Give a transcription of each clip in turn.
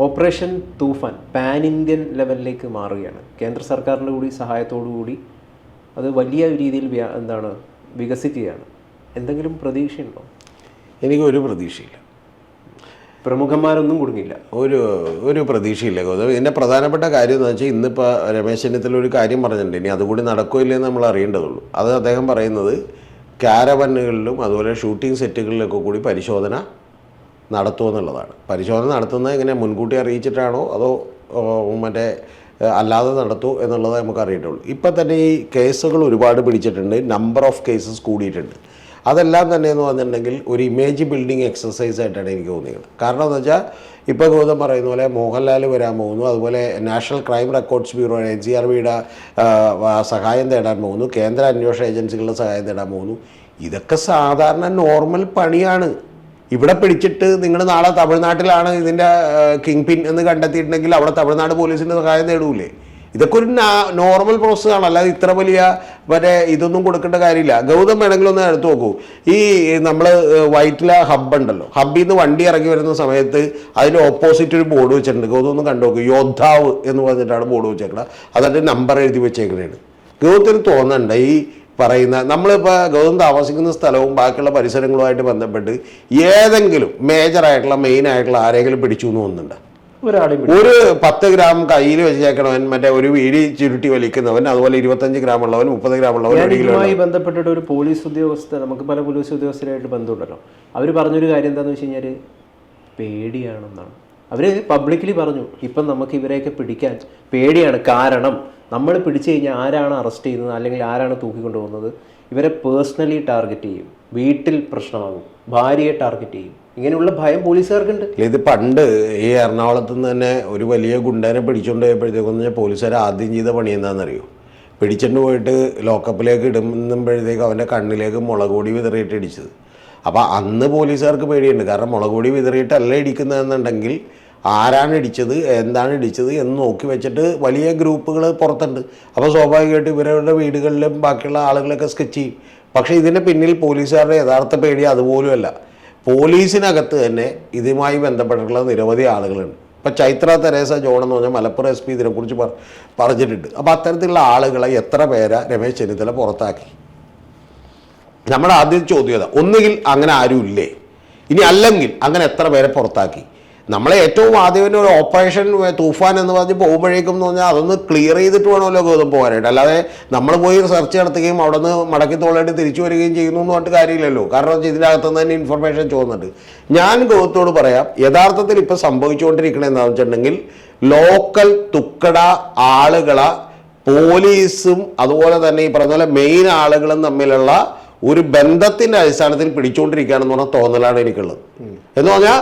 Operation തൂഫാൻ pan Indian ലെവലിലേക്ക് മാറുകയാണ്. കേന്ദ്ര സർക്കാരിൻ്റെ കൂടി സഹായത്തോടു കൂടി അത് വലിയ രീതിയിൽ വികസിക്കുകയാണ്. എന്തെങ്കിലും പ്രതീക്ഷയുണ്ടോ? എനിക്കൊരു പ്രതീക്ഷയില്ല. പ്രമുഖന്മാരൊന്നും കുടുങ്ങില്ല. ഒരു പ്രതീക്ഷയില്ല. ഇതിൻ്റെ പ്രധാനപ്പെട്ട കാര്യം എന്ന് വെച്ചാൽ ഇന്നിപ്പോൾ രമേശ് ചെന്നിത്തല ഒരു കാര്യം പറഞ്ഞിട്ടുണ്ട്. ഇനി അതുകൂടി നടക്കില്ലെന്ന് നമ്മൾ അറിയേണ്ടതുള്ളൂ. അത് അദ്ദേഹം പറയുന്നത് ക്യാരവനുകളിലും അതുപോലെ ഷൂട്ടിംഗ് സെറ്റുകളിലൊക്കെ കൂടി പരിശോധന നടത്തുമെന്നുള്ളതാണ്. പരിശോധന നടത്തുന്നത് എങ്ങനെ മുൻകൂട്ടി അറിയിച്ചിട്ടാണോ അതോ മറ്റേ അല്ലാതെ നടത്തുമോ എന്നുള്ളത് നമുക്ക് അറിയിട്ടുള്ളൂ. ഇപ്പം തന്നെ ഈ കേസുകൾ ഒരുപാട് പിടിച്ചിട്ടുണ്ട്. നമ്പർ ഓഫ് കേസസ് കൂടിയിട്ടുണ്ട്. അതെല്ലാം തന്നെ എന്ന് പറഞ്ഞിട്ടുണ്ടെങ്കിൽ ഒരു ഇമേജ് ബിൽഡിംഗ് എക്സസൈസ് ആയിട്ടാണ് എനിക്ക് തോന്നിയത്. കാരണം എന്ന് വെച്ചാൽ ഇപ്പോൾ ഗൗതം പറയുന്ന പോലെ മോഹൻലാൽ വരാൻ പോകുന്നു, അതുപോലെ നാഷണൽ ക്രൈം റെക്കോർഡ്സ് ബ്യൂറോ NCRBയുടെ സഹായം തേടാൻ പോകുന്നു, കേന്ദ്ര അന്വേഷണ ഏജൻസികളുടെ സഹായം തേടാൻ പോകുന്നു. ഇതൊക്കെ സാധാരണ നോർമൽ പണിയാണ്. ഇവിടെ പിടിച്ചിട്ട് നിങ്ങൾ നാളെ തമിഴ്നാട്ടിലാണ് ഇതിൻ്റെ കിങ് പിൻ എന്ന് കണ്ടെത്തിയിട്ടുണ്ടെങ്കിൽ അവിടെ തമിഴ്നാട് പോലീസിൻ്റെ സഹായം തേടൂലേ? ഇതൊക്കെ ഒരു നോർമൽ പ്രോസസ്സാണ്. അല്ലാതെ ഇത്ര വലിയ ഇതൊന്നും കൊടുക്കേണ്ട കാര്യമില്ല. ഗൗതം വേണമെങ്കിലും ഒന്ന് എടുത്തു നോക്കൂ. ഈ നമ്മൾ വൈറ്റില ഹബ്ബ് ഉണ്ടല്ലോ, ഹബ്ബിൽ നിന്ന് വണ്ടി ഇറങ്ങി വരുന്ന സമയത്ത് അതിൻ്റെ ഓപ്പോസിറ്റ് ഒരു ബോർഡ് വെച്ചിട്ടുണ്ട്. ഗൗതം ഒന്ന് കണ്ടു നോക്കൂ. യോദ്ധാവ് എന്ന് പറഞ്ഞിട്ടാണ് ബോർഡ് വെച്ചേക്കുന്നത്. അതിൻ്റെ നമ്പർ എഴുതി വെച്ചേക്കണേണ്. ഗൗതത്തിന് തോന്നണ്ട ഈ പറയുന്ന നമ്മളിപ്പോൾ ഗൗതം താമസിക്കുന്ന സ്ഥലവും ബാക്കിയുള്ള പരിസരങ്ങളുമായിട്ട് ബന്ധപ്പെട്ട് ഏതെങ്കിലും മേജറായിട്ടുള്ള മെയിനായിട്ടുള്ള ആരെങ്കിലും പിടിച്ചു എന്ന് തോന്നുന്നുണ്ട്? ഒരു 10 ഗ്രാം കയ്യിൽ വെച്ചേക്കണവൻ, മറ്റേ ഒരു വീടി ചുരുട്ടി വലിക്കുന്നവൻ, അതുപോലെ 25 ഗ്രാം ഉള്ളവൻ, 30 ഗ്രാം ഉള്ളവൻ. ഇതുമായി ബന്ധപ്പെട്ടിട്ട് ഒരു പോലീസ് ഉദ്യോഗസ്ഥ, നമുക്ക് പല പോലീസ് ഉദ്യോഗസ്ഥരായിട്ട് ബന്ധമുണ്ടല്ലോ, അവർ പറഞ്ഞൊരു കാര്യം എന്താണെന്ന് വെച്ച് കഴിഞ്ഞാൽ പേടിയാണെന്നാണ്. അവർ പബ്ലിക്കലി പറഞ്ഞു, ഇപ്പം നമുക്ക് ഇവരെയൊക്കെ പിടിക്കാൻ പേടിയാണ്. കാരണം നമ്മൾ പിടിച്ചു കഴിഞ്ഞാൽ ആരാണ് അറസ്റ്റ് ചെയ്യുന്നത് അല്ലെങ്കിൽ ആരാണ് തൂക്കിക്കൊണ്ടുപോകുന്നത്, ഇവരെ പേഴ്സണലി ടാർഗറ്റ് ചെയ്യും, വീട്ടിൽ പ്രശ്നമാകും, ഭാര്യയെ ടാർഗറ്റ് ചെയ്യും. ഇങ്ങനെയുള്ള ഭയം പോലീസുകാർക്കുണ്ട്. ഇത് പണ്ട് ഈ എറണാകുളത്ത് നിന്ന് തന്നെ ഒരു വലിയ ഗുണ്ടനെ പിടിച്ചുകൊണ്ട് പോയപ്പോഴത്തേക്കെന്ന് പോലീസുകാർ ആദ്യം ചെയ്ത പണി എന്താണെന്നറിയോ? പിടിച്ചുകൊണ്ട് പോയിട്ട് ലോക്കപ്പിലേക്ക് ഇടുമ്പോഴത്തേക്ക് അവൻ്റെ കണ്ണിലേക്ക് മുളക് പൊടി വിതറിയിട്ട് ഇടിച്ചത്. അപ്പോൾ അന്ന് പോലീസുകാർക്ക് പേടിയുണ്ട്. കാരണം മുളക് പൊടി വിതറിയിട്ടല്ല ഇടിക്കുന്നതെന്നുണ്ടെങ്കിൽ ആരാണ് ഇടിച്ചത്, എന്താണ് ഇടിച്ചത് എന്ന് നോക്കി വെച്ചിട്ട് വലിയ ഗ്രൂപ്പുകൾ പുറത്തുണ്ട്. അപ്പോൾ സ്വാഭാവികമായിട്ട് ഇവരുടെ വീടുകളിലും ബാക്കിയുള്ള ആളുകളൊക്കെ സ്കെച്ച് ചെയ്യും. പക്ഷേ ഇതിൻ്റെ പിന്നിൽ പോലീസുകാരുടെ യഥാർത്ഥ പേടി അതുപോലുമല്ല. പോലീസിനകത്ത് തന്നെ ഇതുമായി ബന്ധപ്പെട്ടിട്ടുള്ള നിരവധി ആളുകളുണ്ട്. ഇപ്പം ചൈത്ര തെരേസ ജോൺ എന്ന് പറഞ്ഞാൽ മലപ്പുറം SP ഇതിനെക്കുറിച്ച് പറഞ്ഞിട്ടുണ്ട്. അപ്പോൾ അത്തരത്തിലുള്ള ആളുകളെ എത്ര പേരെ രമേശ് ചെന്നിത്തല പുറത്താക്കി? നമ്മുടെ ആദ്യം ചോദ്യം ഒന്നുകിൽ അങ്ങനെ ആരും ഇല്ലേ, ഇനി അല്ലെങ്കിൽ അങ്ങനെ എത്ര പേരെ പുറത്താക്കി? നമ്മളെ ഏറ്റവും ആദ്യം ഒരു ഓപ്പറേഷൻ തൂഫാൻ എന്ന് പറഞ്ഞ് പോകുമ്പോഴേക്കും എന്ന് പറഞ്ഞാൽ അതൊന്ന് ക്ലിയർ ചെയ്തിട്ട് വേണമല്ലോ ഗൗതം പോകാനായിട്ട്. അല്ലാതെ നമ്മൾ പോയി സെർച്ച് നടത്തുകയും അവിടെ നിന്ന് മടക്കി തോളായിട്ട് തിരിച്ചു വരികയും ചെയ്യുന്നു എന്ന് പറഞ്ഞിട്ട് കാര്യമില്ലല്ലോ. കാരണം ഇതിനകത്തുനിന്ന് തന്നെ ഇൻഫർമേഷൻ ചോദിക്കുന്നുണ്ട്. ഞാൻ ഗൗതത്തോട് പറയാം, യഥാർത്ഥത്തിൽ ഇപ്പോൾ സംഭവിച്ചുകൊണ്ടിരിക്കണത് എന്താണെന്ന് വെച്ചിട്ടുണ്ടെങ്കിൽ ലോക്കൽ തുക്കട ആളുകളെ പോലീസും അതുപോലെ തന്നെ ഈ പറഞ്ഞ പോലെ മെയിൻ ആളുകളും തമ്മിലുള്ള ഒരു ബന്ധത്തിൻ്റെ അടിസ്ഥാനത്തിൽ പിടിച്ചുകൊണ്ടിരിക്കുകയാണെന്ന് പറഞ്ഞ തോന്നലാണ് എനിക്കുള്ളത്. എന്ന് പറഞ്ഞാൽ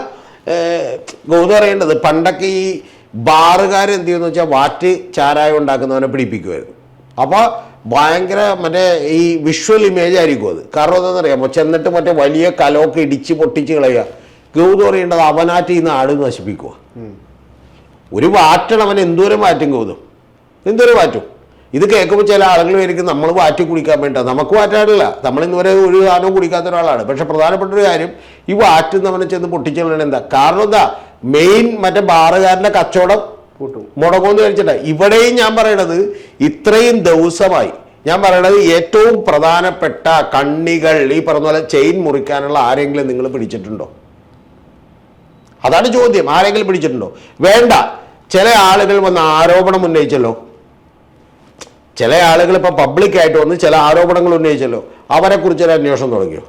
ഗൗതം അറിയേണ്ടത്, പണ്ടൊക്കെ ഈ ബാറുകാരെന്ത് ചെയ്യുമെന്ന് വെച്ചാൽ വാറ്റ് ചാരായം ഉണ്ടാക്കുന്നവനെ പിടിപ്പിക്കുമായിരുന്നു. അപ്പോൾ ഭയങ്കര മറ്റേ ഈ വിഷ്വൽ ഇമേജ് ആയിരിക്കും അത്. കാരണം എന്താണെന്നറിയാമോ? ചെന്നിട്ട് മറ്റേ വലിയ കലമൊക്കെ ഇടിച്ച് പൊട്ടിച്ച് കളയുക. ഗൗതം അറിയേണ്ടത് അവനാറ്റ് ഈ നാട് നശിപ്പിക്കുക. ഒരു വാറ്റണം അവൻ എന്തോരം വാറ്റും ഗൗതം, എന്തോരം വാറ്റും. ഇത് കേൾക്കുമ്പോൾ ചില ആളുകൾ വരിക്കും നമ്മൾ വാറ്റി കുടിക്കാൻ വേണ്ട. നമുക്ക് വാറ്റാറില്ല, നമ്മളിന്നുവരെ ഒരു സാധനവും കുടിക്കാത്ത ഒരാളാണ്. പക്ഷെ പ്രധാനപ്പെട്ട ഒരു കാര്യം, ഈ വാറ്റുന്നവനെ ചെന്ന് പൊട്ടിച്ചുകളയണം. എന്താ കാരണം? എന്താ മെയിൻ മറ്റേ ബാറുകാരൻ്റെ കച്ചവടം മുടങ്ങുമെന്ന് കഴിച്ചിട്ട. ഇവിടെയും ഞാൻ പറയണത് ഇത്രയും ദിവസമായി ഞാൻ പറയണത് ഏറ്റവും പ്രധാനപ്പെട്ട കണ്ണികൾ ഈ പറഞ്ഞ പോലെ ചെയിൻ മുറിക്കാനുള്ള ആരെങ്കിലും നിങ്ങൾ പിടിച്ചിട്ടുണ്ടോ? അതാണ് ചോദ്യം. ആരെങ്കിലും പിടിച്ചിട്ടുണ്ടോ? വേണ്ട. ചില ആളുകൾ വന്ന് ആരോപണം ഉന്നയിച്ചല്ലോ. ചില ആളുകൾ ഇപ്പോൾ പബ്ലിക്കായിട്ട് വന്ന് ചില ആരോപണങ്ങൾ ഉന്നയിച്ചല്ലോ. അവരെക്കുറിച്ചൊരു അന്വേഷണം തുടങ്ങിയോ?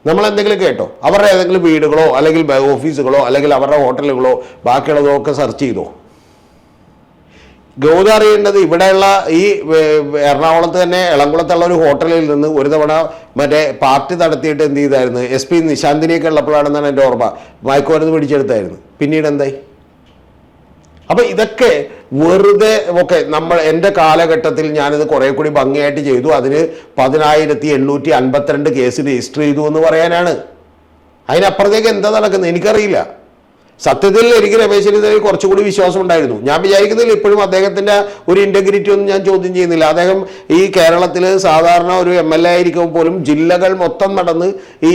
നമ്മളെന്തെങ്കിലും കേട്ടോ? അവരുടെ ഏതെങ്കിലും വീടുകളോ അല്ലെങ്കിൽ ഓഫീസുകളോ അല്ലെങ്കിൽ അവരുടെ ഹോട്ടലുകളോ ബാക്കിയുള്ളതോ ഒക്കെ സെർച്ച് ചെയ്തോ? ഗൗതം അറിയേണ്ടത് ഇവിടെയുള്ള ഈ എറണാകുളത്ത് തന്നെ എളംകുളത്തുള്ള ഒരു ഹോട്ടലിൽ നിന്ന് ഒരു തവണ മറ്റേ പാർട്ടി നടത്തിയിട്ട് എന്ത് ചെയ്തായിരുന്നു? SP നിശാന്തിനെയൊക്കെ ഉള്ളപ്പോഴാണെന്നാണ് എൻ്റെ ഓർമ്മ. മയക്കുമരുന്ന് പിടിച്ചെടുത്തായിരുന്നു. പിന്നീട് എന്തായി? അപ്പം ഇതൊക്കെ വെറുതെ എൻ്റെ കാലഘട്ടത്തിൽ ഞാനിത് കുറേ കൂടി ഭംഗിയായിട്ട് ചെയ്തു, അതിന് 10,852 കേസ് രജിസ്റ്റർ ചെയ്തു എന്ന് പറയാനാണ്. അതിനപ്പുറത്തേക്ക് എന്താ നടക്കുന്നത് എനിക്കറിയില്ല. സത്യത്തിൽ എനിക്ക് രമേശ് ചെന്നിത്തലയിൽ കുറച്ചുകൂടി വിശ്വാസം ഉണ്ടായിരുന്നു. ഞാൻ വിചാരിക്കുന്നില്ല ഇപ്പോഴും അദ്ദേഹത്തിന്റെ ഒരു ഇന്റഗ്രിറ്റി ഒന്നും ഞാൻ ചോദ്യം ചെയ്യുന്നില്ല. അദ്ദേഹം ഈ കേരളത്തിൽ സാധാരണ ഒരു MLA ആയിരിക്കുമ്പോൾ പോലും ജില്ലകൾ മൊത്തം നടന്ന് ഈ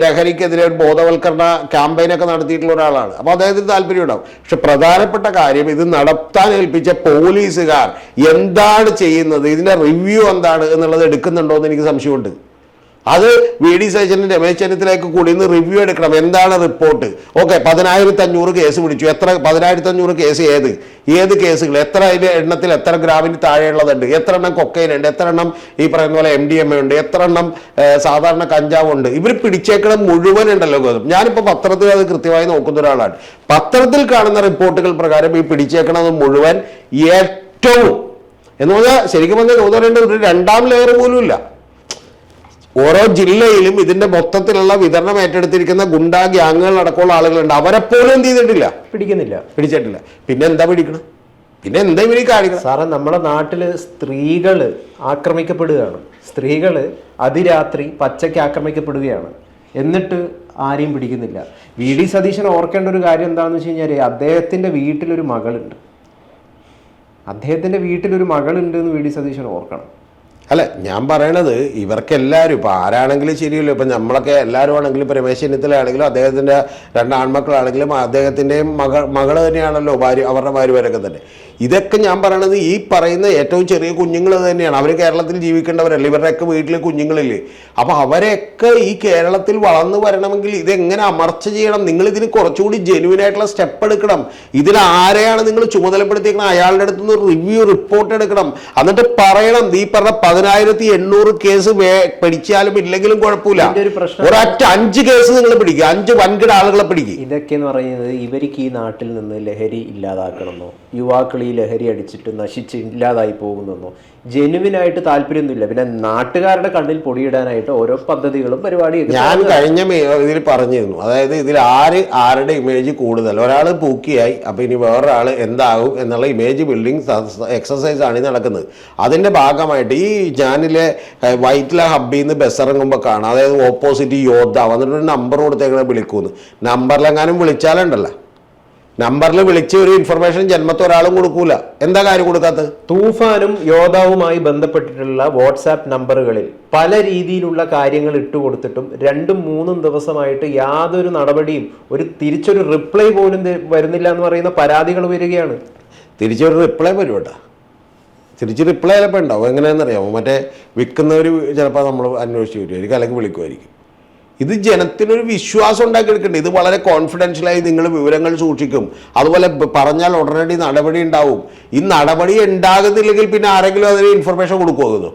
ലഹരിക്കെതിരെ ഒരു ബോധവൽക്കരണ ക്യാമ്പയിനൊക്കെ നടത്തിയിട്ടുള്ള ഒരാളാണ്. അപ്പോൾ അദ്ദേഹത്തിന് താല്പര്യം ഉണ്ടാവും. പക്ഷെ പ്രധാനപ്പെട്ട കാര്യം ഇത് നടത്താൻ ഏൽപ്പിച്ച പോലീസുകാർ എന്താണ് ചെയ്യുന്നത്, ഇതിന്റെ റിവ്യൂ എന്താണ് എന്നുള്ളത് എടുക്കുന്നുണ്ടോ എന്ന് എനിക്ക് സംശയമുണ്ട്. അത് VD സതീശനും രമേശ് ചെന്നിത്തലയ്ക്ക് കൂടി ഇന്ന് റിവ്യൂ എടുക്കണം. എന്താണ് റിപ്പോർട്ട്? ഓക്കെ, 10,500 കേസ് പിടിച്ചു. എത്ര 10,500 കേസ്? ഏത് കേസുകൾ? എത്ര അതിന്റെ എണ്ണത്തിൽ എത്ര ഗ്രാമിന് താഴെയുള്ളതുണ്ട്? എത്ര എണ്ണം കൊക്കൈൻ ഉണ്ട്? എത്ര എണ്ണം ഈ പറയുന്ന പോലെ MDMA ഉണ്ട്? എത്ര എണ്ണം സാധാരണ കഞ്ചാവ് ഉണ്ട്? ഇവർ പിടിച്ചേക്കണം മുഴുവൻ ഉണ്ടല്ലോ ഗൗതം. ഞാനിപ്പോൾ പത്രത്തിൽ അത് കൃത്യമായി നോക്കുന്ന ഒരാളാണ്. പത്രത്തിൽ കാണുന്ന റിപ്പോർട്ടുകൾ പ്രകാരം ഈ പിടിച്ചേക്കണത് മുഴുവൻ ഏറ്റവും എന്ന് പറഞ്ഞാൽ ശരിക്കും പറഞ്ഞാൽ തോന്നേണ്ട ഒരു രണ്ടാം ലെയർ പോലും ഇല്ല. ഓരോ ജില്ലയിലും ഇതിന്റെ മൊത്തത്തിലുള്ള വിതരണം ഏറ്റെടുത്തിരിക്കുന്ന ഗുണ്ടാ ഗ്യാങ്ങുകൾ അടക്കമുള്ള ആളുകളുണ്ട്. അവരെപ്പോലും എന്ത് ചെയ്തിട്ടില്ല, പിടിച്ചിട്ടില്ല. പിന്നെ എന്താ പിടിക്കണം? പിന്നെ എന്താ ഇവര് കാണിക്കണം? സാറേ, നമ്മുടെ നാട്ടില് സ്ത്രീകള് ആക്രമിക്കപ്പെടുകയാണ്. സ്ത്രീകള് അതിരാത്രി പച്ചയ്ക്ക് ആക്രമിക്കപ്പെടുകയാണ്. എന്നിട്ട് ആരെയും പിടിക്കുന്നില്ല. VD സതീശൻ ഓർക്കേണ്ട ഒരു കാര്യം എന്താണെന്ന് വെച്ച് കഴിഞ്ഞാൽ അദ്ദേഹത്തിന്റെ വീട്ടിലൊരു മകളുണ്ട്. എന്ന് VD സതീശൻ ഓർക്കണം. അല്ല, ഞാൻ പറയണത് ഇവർക്കെല്ലാവരും ഇപ്പം ആരാണെങ്കിലും ശരിയല്ലോ. ഇപ്പം നമ്മളൊക്കെ എല്ലാവരും ആണെങ്കിലും ഇപ്പം രമേശ് ചെന്നിത്തല ആണെങ്കിലും അദ്ദേഹത്തിൻ്റെ 2 ആൺമക്കളാണെങ്കിലും അദ്ദേഹത്തിൻ്റെയും മകൾ തന്നെയാണല്ലോ അവരുടെ ഭാര്യമാരൊക്കെ തന്നെ. ഇതൊക്കെ ഞാൻ പറയണത് ഈ പറയുന്ന ഏറ്റവും ചെറിയ കുഞ്ഞുങ്ങൾ തന്നെയാണ്. അവർ കേരളത്തിൽ ജീവിക്കേണ്ടവരല്ല. ഇവരുടെയൊക്കെ വീട്ടിൽ കുഞ്ഞുങ്ങളില്ലേ? അപ്പോൾ അവരെയൊക്കെ ഈ കേരളത്തിൽ വളർന്നു വരണമെങ്കിൽ ഇതെങ്ങനെ അമർച്ച ചെയ്യണം? നിങ്ങൾ ഇതിന് കുറച്ചുകൂടി ജെന്യുവിനായിട്ടുള്ള സ്റ്റെപ്പ് എടുക്കണം. ഇതിൽ ആരെയാണ് നിങ്ങൾ ചുമതലപ്പെടുത്തിയിരിക്കണം? അയാളുടെ അടുത്ത് നിന്ന് റിവ്യൂ റിപ്പോർട്ട് എടുക്കണം. എന്നിട്ട് പറയണം, ഈ പറഞ്ഞ 10,800 കേസ് പിടിച്ചാലും ഇല്ലെങ്കിലും കുഴപ്പമില്ല, ഒരൊറ്റ 5 കേസ് നിങ്ങൾ പിടിക്കുക, 5 വൻകിട ആളുകളെ പിടിക്കുക. ഇതൊക്കെ എന്ന് പറയുന്നത് ഇവർക്ക് ഈ നാട്ടിൽ നിന്ന് ലഹരി ഇല്ലാതാക്കണമെന്നോ, യുവാക്കൾ ഈ ലഹരി അടിച്ചിട്ട് നശിച്ച് ഇല്ലാതായി പോകുന്നെന്നോ ജെനുവിനായിട്ട് താല്പര്യമൊന്നുമില്ല. പിന്നെ നാട്ടുകാരുടെ കണ്ണിൽ പൊടിയിടാനായിട്ട് ഓരോ പദ്ധതികളും പരിപാടിയും ഞാൻ കഴിഞ്ഞ ഇതിൽ പറഞ്ഞിരുന്നു. അതായത് ഇതിൽ ആരുടെ ഇമേജ് കൂടുതൽ, ഒരാൾ പൂക്കിയായി, അപ്പൊ ഇനി വേറൊരാൾ എന്താകും എന്നുള്ള ഇമേജ് ബിൽഡിംഗ് എക്സസൈസ് ആണ് നടക്കുന്നത്. അതിന്റെ ഭാഗമായിട്ട് ഈ ഞാനിലെ വൈറ്റില ഹബ്ബിൽ നിന്ന് ബസ് ഇറങ്ങുമ്പോൾ കാണാം, അതായത് ഓപ്പോസിറ്റ് യോദ്ധ വന്നിട്ടൊരു നമ്പർ കൊടുത്തേക്കണ വിളിക്കൂന്ന്. നമ്പറിലെങ്ങാനും വിളിച്ചാലുണ്ടല്ലോ, നമ്പറിൽ വിളിച്ച് ഒരു ഇൻഫർമേഷൻ ജന്മത്തെ ഒരാളും കൊടുക്കൂല. എന്താ കാര്യം കൊടുക്കാത്തത്? തൂഫാനും യോദ്ധാവുമായി ബന്ധപ്പെട്ടിട്ടുള്ള വാട്സാപ്പ് നമ്പറുകളിൽ പല രീതിയിലുള്ള കാര്യങ്ങൾ ഇട്ടുകൊടുത്തിട്ടും 2-3 ദിവസമായിട്ട് യാതൊരു നടപടിയും, തിരിച്ചൊരു റിപ്ലൈ പോലും വരുന്നില്ല എന്ന് പറയുന്ന പരാതികൾ വരികയാണ്. തിരിച്ചൊരു റിപ്ലൈ വരുവട്ടാ, തിരിച്ച് റിപ്ലൈ ചിലപ്പോൾ ഉണ്ടാവും. എങ്ങനെയാണെന്നറിയാമോ? മറ്റേ വിൽക്കുന്നവർ ചിലപ്പോൾ നമ്മൾ അന്വേഷിച്ച് വരുമായിരിക്കും, അല്ലെങ്കിൽ വിളിക്കുമായിരിക്കും. ഇത് ജനത്തിനൊരു വിശ്വാസം ഉണ്ടാക്കിയെടുക്കേണ്ടത്. ഇത് വളരെ കോൺഫിഡൻഷ്യലായി നിങ്ങൾ വിവരങ്ങൾ സൂക്ഷിക്കും. അതുപോലെ പറഞ്ഞാൽ ഉടനടി നടപടി ഉണ്ടാവും. ഈ നടപടി ഉണ്ടാകുന്നില്ലെങ്കിൽ പിന്നെ ആരെങ്കിലും അതിന് ഇൻഫർമേഷൻ കൊടുക്കുക.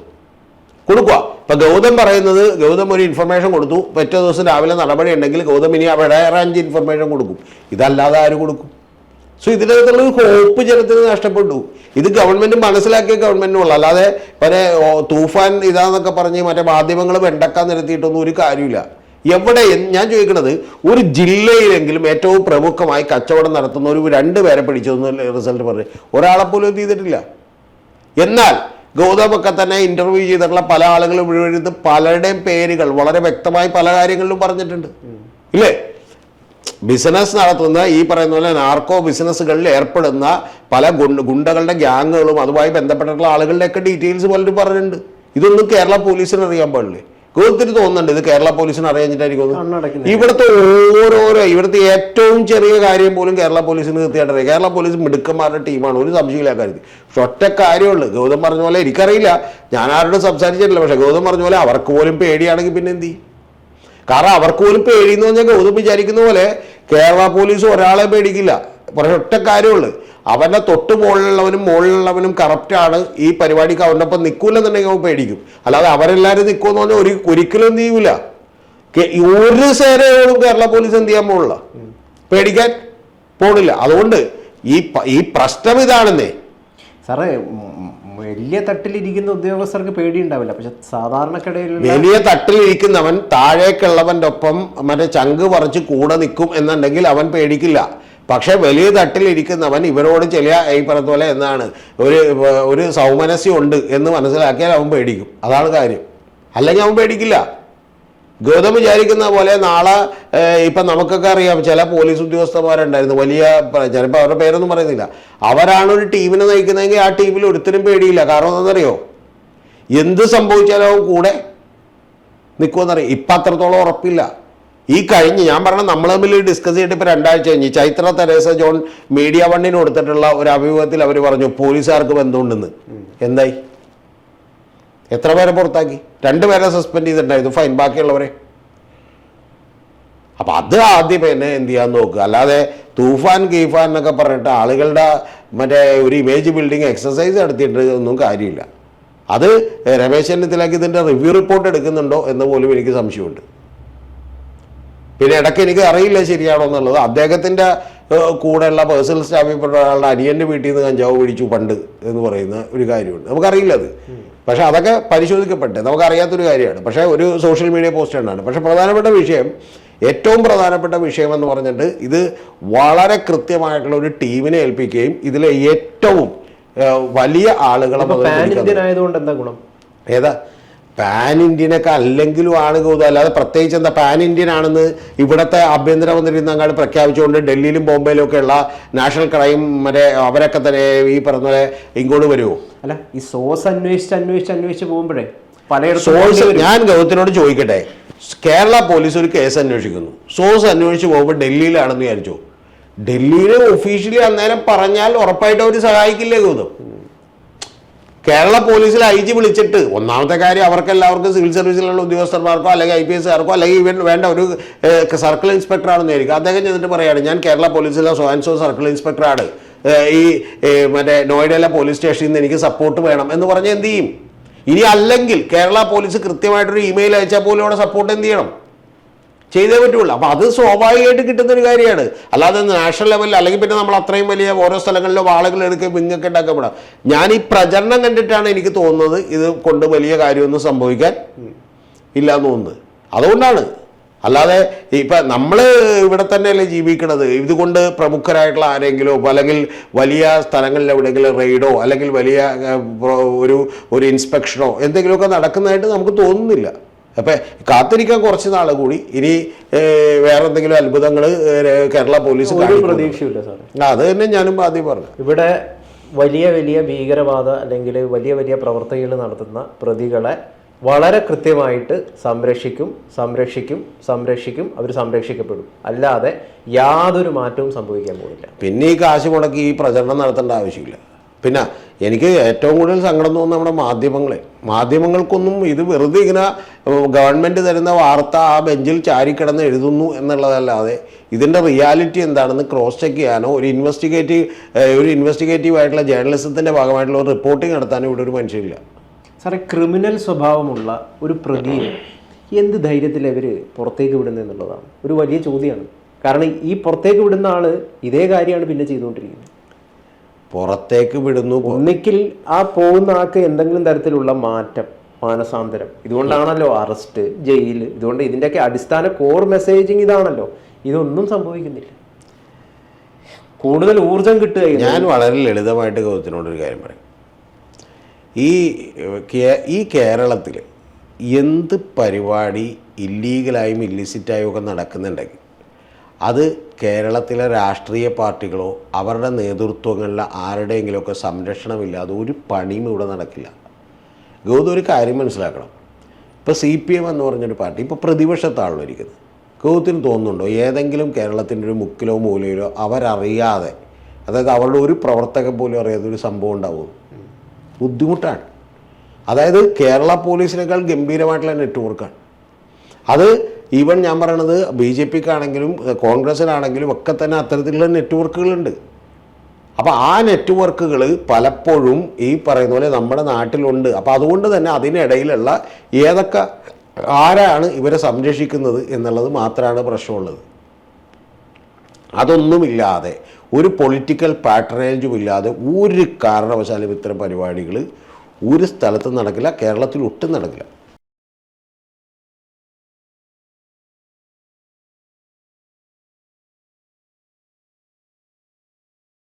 ഇപ്പം ഗൗതം പറയുന്നത്, ഗൗതം ഒരു ഇൻഫർമേഷൻ കൊടുത്തു, പിറ്റേ ദിവസം രാവിലെ നടപടി ഉണ്ടെങ്കിൽ ഗൗതം ഇനി അവിടെ 5 ഇൻഫർമേഷൻ കൊടുക്കും. ഇതല്ലാതെ ആര് കൊടുക്കും? സോ ഇതിനകത്തുള്ള ഹോപ്പ് ജനത്തിന് നഷ്ടപ്പെട്ടു. ഇത് ഗവൺമെന്റ് മനസ്സിലാക്കിയ ഗവൺമെന്റിനുള്ള, അല്ലാതെ പല തൂഫാൻ ഇതാന്നൊക്കെ പറഞ്ഞ് മറ്റേ മാധ്യമങ്ങൾ വെണ്ടക്കാൻ നിരത്തിയിട്ടൊന്നും ഒരു കാര്യമില്ല. എവിടെ ഞാൻ ചോദിക്കുന്നത്, ഒരു ജില്ലയിലെങ്കിലും ഏറ്റവും പ്രമുഖമായി കച്ചവടം നടത്തുന്ന ഒരു 2 പേരെ പിടിച്ചൊന്നും റിസൾട്ട് പറഞ്ഞു, ഒരാളെ പോലും എന്ത് ചെയ്തിട്ടില്ല. എന്നാൽ ഗൗതമൊക്കെ തന്നെ ഇന്റർവ്യൂ ചെയ്തിട്ടുള്ള പല ആളുകളും എഴുതി പലരുടെയും പേരുകൾ വളരെ വ്യക്തമായി പല കാര്യങ്ങളിലും പറഞ്ഞിട്ടുണ്ട്, ഇല്ലേ? ബിസിനസ് നടത്തുന്ന ഈ പറയുന്ന പോലെ നാർക്കോ ബിസിനസ്സുകളിൽ ഏർപ്പെടുന്ന പല ഗുണ്ടകളുടെ ഗ്യാങ്ങുകളും അതുമായി ബന്ധപ്പെട്ടിട്ടുള്ള ആളുകളുടെയൊക്കെ ഡീറ്റെയിൽസ് പലരും പറഞ്ഞിട്ടുണ്ട്. ഇതൊന്നും കേരള പോലീസിന് അറിയാൻ പാടില്ലേ? ഗൗതത്തിന് തോന്നുന്നുണ്ട് ഇത് കേരള പോലീസിന് അറിയാഞ്ഞിട്ടായിരിക്കും. ഇവിടുത്തെ ഇവിടുത്തെ ഏറ്റവും ചെറിയ കാര്യം പോലും കേരള പോലീസിന് കൃത്യമായിട്ട് അറിയാം. കേരള പോലീസ് മിടുക്കന്മാരുടെ ടീമാണ്, ഒരു സംശയമില്ല കാര്യത്തിൽ. പക്ഷെ ഒറ്റ കാര്യമുള്ളൂ, ഗൗതം പറഞ്ഞ പോലെ എനിക്കറിയില്ല, ഞാൻ ആരോടും സംസാരിച്ചിട്ടില്ല, പക്ഷെ ഗൗതം പറഞ്ഞ പോലെ അവർക്ക് പോലും പേടിയാണെങ്കിൽ പിന്നെ എന്ത് ചെയ്യും? കാരണം അവർക്ക് പോലും പേടിയെന്ന് പറഞ്ഞാൽ ഗൗതം വിചാരിക്കുന്ന പോലെ കേരള പോലീസ് ഒരാളെ പേടിക്കില്ല. പക്ഷെ ഒറ്റ കാര്യമുള്ളൂ, അവൻ്റെ തൊട്ട് മുകളിലുള്ളവനും കറപ്റ്റാണ്, ഈ പരിപാടിക്ക് അവൻ്റെ ഒപ്പം നിൽക്കൂലെന്നുണ്ടെങ്കിൽ അവൻ പേടിക്കും. അല്ലാതെ അവരെല്ലാവരും നിൽക്കുമെന്ന് പറഞ്ഞാൽ ഒരിക്കലും എന്ത് ചെയ്യൂല. ഒരു സേനയോടും കേരള പോലീസ് എന്ത് ചെയ്യാൻ പോണില്ല, പേടിക്കാൻ പോണില്ല. അതുകൊണ്ട് ഈ പ്രശ്നം ഇതാണെന്നേ. സാറേ, വലിയ തട്ടിലിരിക്കുന്ന ഉദ്യോഗസ്ഥർക്ക് പേടിയുണ്ടാവില്ല, പക്ഷെ സാധാരണക്കിടയിൽ വലിയ തട്ടിലിരിക്കുന്നവൻ താഴേക്കുള്ളവൻ്റെ ഒപ്പം മറ്റേ ചങ്ക് പറിച്ച് കൂടെ നിൽക്കും എന്നുണ്ടെങ്കിൽ അവൻ പേടിക്കില്ല. പക്ഷെ വലിയ തട്ടിലിരിക്കുന്നവൻ ഇവരോട് ചില ഈ പറഞ്ഞ പോലെ എന്താണ് ഒരു സൗമനസ്യം ഉണ്ട് എന്ന് മനസ്സിലാക്കിയാൽ അവൻ പേടിക്കും. അതാണ് കാര്യം. അല്ലെങ്കിൽ അവൻ പേടിക്കില്ല. ഗൗതം വിചാരിക്കുന്ന പോലെ നാളെ ഇപ്പം നമുക്കൊക്കെ അറിയാം ചില പോലീസ് ഉദ്യോഗസ്ഥന്മാരുണ്ടായിരുന്നു വലിയ, ചിലപ്പോൾ അവരുടെ പേരൊന്നും പറയുന്നില്ല, അവരാണ് ഒരു ടീമിനെ നയിക്കുന്നതെങ്കിൽ ആ ടീമിൽ ഒരുത്തരും പേടിയില്ല. കാരണം എന്താണെന്നറിയോ, എന്ത് സംഭവിച്ചാലും കൂടെ നിൽക്കുമെന്നറിയാം. ഇപ്പം അത്രത്തോളം ഉറപ്പില്ല. ഈ കഴിഞ്ഞ് ഞാൻ പറഞ്ഞ നമ്മൾ തമ്മിൽ ഡിസ്കസ് ചെയ്തിട്ട് ഇപ്പോൾ 2 ആഴ്ച കഴിഞ്ഞ് ചൈത്ര തെരേസ ജോൺ മീഡിയ വണ്ണിന് കൊടുത്തിട്ടുള്ള ഒരു അഭിമുഖത്തിൽ അവർ പറഞ്ഞു പോലീസുകാർക്ക് ബന്ധമുണ്ടെന്ന്. എന്തായി? എത്ര പേരെ പുറത്താക്കി? 2 പേരെ സസ്പെൻഡ് ചെയ്തിട്ടുണ്ടായിരുന്നു, ഫൈൻ. ബാക്കിയുള്ളവരെ അപ്പം അത് ആദ്യം തന്നെ എന്ത് ചെയ്യാൻ നോക്കുക. അല്ലാതെ തൂഫാൻ ഗീഫാൻ എന്നൊക്കെ പറഞ്ഞിട്ട് ആളുകളുടെ മറ്റേ ഒരു ഇമേജ് ബിൽഡിങ് എക്സസൈസ് നടത്തിയിട്ട് ഒന്നും കാര്യമില്ല. അത് രമേശ് ചെന്നിത്തലയ്ക്ക് ഇതിൻ്റെ റിവ്യൂ റിപ്പോർട്ട് എടുക്കുന്നുണ്ടോ എന്ന് പോലും എനിക്ക് സംശയമുണ്ട്. പിന്നെ ഇടയ്ക്ക് എനിക്ക് അറിയില്ല ശരിയാണോ എന്നുള്ളത്, അദ്ദേഹത്തിൻ്റെ കൂടെയുള്ള പേഴ്സണൽ സ്റ്റാഫിൽപ്പെട്ട ഒരാളുടെ അനിയൻ്റെ വീട്ടിൽ നിന്ന് കഞ്ചാവ് പിടിച്ചു പണ്ട് എന്ന് പറയുന്ന ഒരു കാര്യമുണ്ട്. നമുക്കറിയില്ല അത്, പക്ഷേ അതൊക്കെ പരിശോധിക്കപ്പെട്ടെ നമുക്കറിയാത്തൊരു കാര്യമാണ്. പക്ഷേ ഒരു സോഷ്യൽ മീഡിയ പോസ്റ്റ് ഉണ്ടാണ്. പക്ഷേ ഏറ്റവും പ്രധാനപ്പെട്ട വിഷയം എന്ന് പറഞ്ഞിട്ട് ഇത് വളരെ കൃത്യമായിട്ടുള്ള ഒരു ടീമിനെ ഏൽപ്പിക്കുകയും ഇതിലെ ഏറ്റവും വലിയ ആളുകളെ ആയതുകൊണ്ട് എന്താ ഗുണം? ഏതാ പാൻ ഇന്ത്യനൊക്കെ അല്ലെങ്കിലും ആണ് ഗൗതം. അല്ലാതെ പ്രത്യേകിച്ച് എന്താ പാൻ ഇന്ത്യൻ ആണെന്ന് ഇവിടുത്തെ ആഭ്യന്തരമന്ത്രി അങ്ങാട് പ്രഖ്യാപിച്ചുകൊണ്ട് ഡൽഹിയിലും ബോംബെയിലും ഒക്കെ ഉള്ള നാഷണൽ ക്രൈം മറ്റേ അവരൊക്കെ തന്നെ ഈ പറഞ്ഞ പോലെ ഇങ്ങോട്ട് വരുമോ? അല്ല, ഈ സോഴ്സ് അന്വേഷിച്ച് പോകുമ്പോഴേ സോഴ്സ് ഞാൻ ഗൗതത്തിനോട് ചോദിക്കട്ടെ, കേരള പോലീസ് ഒരു കേസ് അന്വേഷിക്കുന്നു, സോഴ്സ് അന്വേഷിച്ച് പോകുമ്പോൾ ഡൽഹിയിലാണെന്ന് വിചാരിച്ചു, ഡൽഹിയിൽ ഒഫീഷ്യലി അന്നേരം പറഞ്ഞാൽ ഉറപ്പായിട്ട് അവർ സഹായിക്കില്ലേ ഗൗതം? കേരള പോലീസിൽ IG വിളിച്ചിട്ട് ഒന്നാമത്തെ കാര്യം അവർക്കെല്ലാവർക്കും സിവിൽ സർവീസിലുള്ള ഉദ്യോഗസ്ഥന്മാർക്കോ അല്ലെങ്കിൽ IPSകാർക്കോ അല്ലെങ്കിൽ ഇവൻ വേണ്ട ഒരു സർക്കിൾ ഇൻസ്പെക്ടറാണെന്ന് ആയിരിക്കും. അദ്ദേഹം ചെന്നിട്ട് പറയുകയാണ് ഞാൻ കേരള പോലീസിലെ സോ സർക്കിൾ ഇൻസ്പെക്ടറാണ്, ഈ മറ്റേ നോയിഡയിലെ പോലീസ് സ്റ്റേഷനിൽ നിന്ന് എനിക്ക് സപ്പോർട്ട് വേണം എന്ന് പറഞ്ഞാൽ എന്ത് ചെയ്യും? ഇനി അല്ലെങ്കിൽ കേരള പോലീസ് കൃത്യമായിട്ടൊരു ഇമെയിൽ അയച്ചാൽ പോലും അവിടെ സപ്പോർട്ട് എന്ത് ചെയ്യണം? ചെയ്തേ പറ്റുള്ളൂ. അപ്പോൾ അത് സ്വാഭാവികമായിട്ട് കിട്ടുന്നൊരു കാര്യമാണ്. അല്ലാതെ നാഷണൽ ലെവലിൽ അല്ലെങ്കിൽ പിന്നെ നമ്മൾ അത്രയും വലിയ ഓരോ സ്ഥലങ്ങളിലും ആളുകൾ എടുക്കുകയും വിങ്ങൊക്കെ ഉണ്ടാക്കപ്പെടാം. ഞാൻ ഈ പ്രചരണം കണ്ടിട്ടാണ് എനിക്ക് തോന്നുന്നത് ഇത് കൊണ്ട് വലിയ കാര്യമൊന്നും സംഭവിക്കാൻ ഇല്ല എന്ന് തോന്നുന്നത്. അതുകൊണ്ടാണ്. അല്ലാതെ ഇപ്പം നമ്മൾ ഇവിടെ തന്നെയല്ലേ ജീവിക്കണത്. ഇതുകൊണ്ട് പ്രമുഖരായിട്ടുള്ള ആരെങ്കിലോ അല്ലെങ്കിൽ വലിയ സ്ഥലങ്ങളിൽ എവിടെയെങ്കിലും റെയ്ഡോ അല്ലെങ്കിൽ വലിയ ഒരു ഇൻസ്പെക്ഷനോ എന്തെങ്കിലുമൊക്കെ നടക്കുന്നതായിട്ട് നമുക്ക് തോന്നുന്നില്ല. അപ്പം കാത്തിരിക്കാൻ കുറച്ച് നാൾ കൂടി. ഇനി വേറെ എന്തെങ്കിലും അത്ഭുതങ്ങൾ കേരള പോലീസ് പ്രതീക്ഷയില്ല സാറേ. അത് തന്നെ ഞാനും ആദ്യം പറഞ്ഞു. ഇവിടെ വലിയ വലിയ ഭീകരവാദ അല്ലെങ്കിൽ വലിയ വലിയ പ്രവർത്തികൾ നടത്തുന്ന പ്രതികളെ വളരെ കൃത്യമായിട്ട് സംരക്ഷിക്കും, അവർ സംരക്ഷിക്കപ്പെടും. അല്ലാതെ യാതൊരു മാറ്റവും സംഭവിക്കാൻ പോകുന്നില്ല. പിന്നെ ഈ കാശ് മുടക്കി ഈ പ്രചരണം നടത്തേണ്ട ആവശ്യമില്ല. പിന്നെ എനിക്ക് ഏറ്റവും കൂടുതൽ സങ്കടം തോന്നുന്നത് നമ്മുടെ മാധ്യമങ്ങൾക്കൊന്നും ഇത് വെറുതെ ഇങ്ങനെ ഗവൺമെൻറ് തരുന്ന വാർത്ത ആ ബെഞ്ചിൽ ചാരിക്കിടന്ന് എഴുതുന്നു എന്നുള്ളതല്ലാതെ ഇതിൻ്റെ റിയാലിറ്റി എന്താണെന്ന് ക്രോസ് ചെക്ക് ചെയ്യാനോ ഒരു ഇൻവെസ്റ്റിഗേറ്റീവ് ആയിട്ടുള്ള ജേർണലിസത്തിൻ്റെ ഭാഗമായിട്ടുള്ള ഒരു റിപ്പോർട്ടിംഗ് നടത്താനോ ഇവിടെ ഒരു മനുഷ്യരില്ല. സാറേ, ക്രിമിനൽ സ്വഭാവമുള്ള ഒരു പ്രതിയെ എന്ത് ധൈര്യത്തിൽ അവർ പുറത്തേക്ക് വിടുന്നതെന്നുള്ളതാണ് ഒരു വലിയ ചോദ്യമാണ്. കാരണം ഈ പുറത്തേക്ക് വിടുന്ന ആൾ ഇതേ കാര്യമാണ് പിന്നെ ചെയ്തുകൊണ്ടിരിക്കുന്നത്. പുറത്തേക്ക് വിടുന്നു, ഒന്നിക്കിൽ ആ പോകുന്ന ആൾക്ക് എന്തെങ്കിലും തരത്തിലുള്ള മാനസാന്തരം. ഇതുകൊണ്ടാണല്ലോ അറസ്റ്റ്, ജയിൽ. ഇതുകൊണ്ട് ഇതിൻ്റെയൊക്കെ അടിസ്ഥാന കോർ മെസ്സേജിങ് ഇതാണല്ലോ. ഇതൊന്നും സംഭവിക്കുന്നില്ല. കൂടുതൽ ഊർജം കിട്ടുക. ഞാൻ വളരെ ലളിതമായിട്ട് ഗൗതത്തിനോടൊരു കാര്യം പറയും. ഈ കേരളത്തിൽ എന്ത് പരിപാടി ഇല്ലീഗലായും ഇല്ലിസിറ്റായും ഒക്കെ നടക്കുന്നുണ്ടെങ്കിൽ അത് കേരളത്തിലെ രാഷ്ട്രീയ പാർട്ടികളോ അവരുടെ നേതൃത്വങ്ങളിലെ ആരുടെയെങ്കിലുമൊക്കെ സംരക്ഷണമില്ലാതെ ഒരു പണിയും ഇവിടെ നടക്കില്ല. ഗൗതം ഒരു കാര്യം മനസ്സിലാക്കണം. ഇപ്പോൾ CPM എന്ന് പറഞ്ഞൊരു പാർട്ടി ഇപ്പോൾ പ്രതിപക്ഷത്താണല്ലോ ഇരിക്കുന്നത്. ഗൗതത്തിന് തോന്നുന്നുണ്ടോ ഏതെങ്കിലും കേരളത്തിൻ്റെ ഒരു മുക്കിലോ മൂലയിലോ അവരറിയാതെ, അതായത് അവരുടെ ഒരു പ്രവർത്തകൻ പോലും അറിയാതെ ഒരു സംഭവം ഉണ്ടാവും? ബുദ്ധിമുട്ടാണ്. അതായത് കേരള പോലീസിനേക്കാൾ ഗംഭീരമായിട്ടുള്ള നെറ്റ്വർക്കാണ് അത്. ഈവൻ ഞാൻ പറയണത് BJPക്കാണെങ്കിലും കോൺഗ്രസ്സിനാണെങ്കിലും ഒക്കെ തന്നെ അത്തരത്തിലുള്ള നെറ്റ്വർക്കുകളുണ്ട്. അപ്പോൾ ആ നെറ്റ്വർക്കുകൾ പലപ്പോഴും ഈ പറയുന്ന പോലെ നമ്മുടെ നാട്ടിലുണ്ട്. അപ്പോൾ അതുകൊണ്ട് തന്നെ അതിനിടയിലുള്ള ആരാണ് ഇവരെ സംരക്ഷിക്കുന്നത് എന്നുള്ളത് മാത്രമാണ് പ്രശ്നമുള്ളത്. അതൊന്നുമില്ലാതെ ഒരു പൊളിറ്റിക്കൽ പാട്രണേജും ഇല്ലാതെ ഒരു കാരണവശാലും ഇത്തരം പരിപാടികൾ ഒരു സ്ഥലത്തും നടക്കില്ല. കേരളത്തിൽ ഒട്ടും നടക്കില്ല.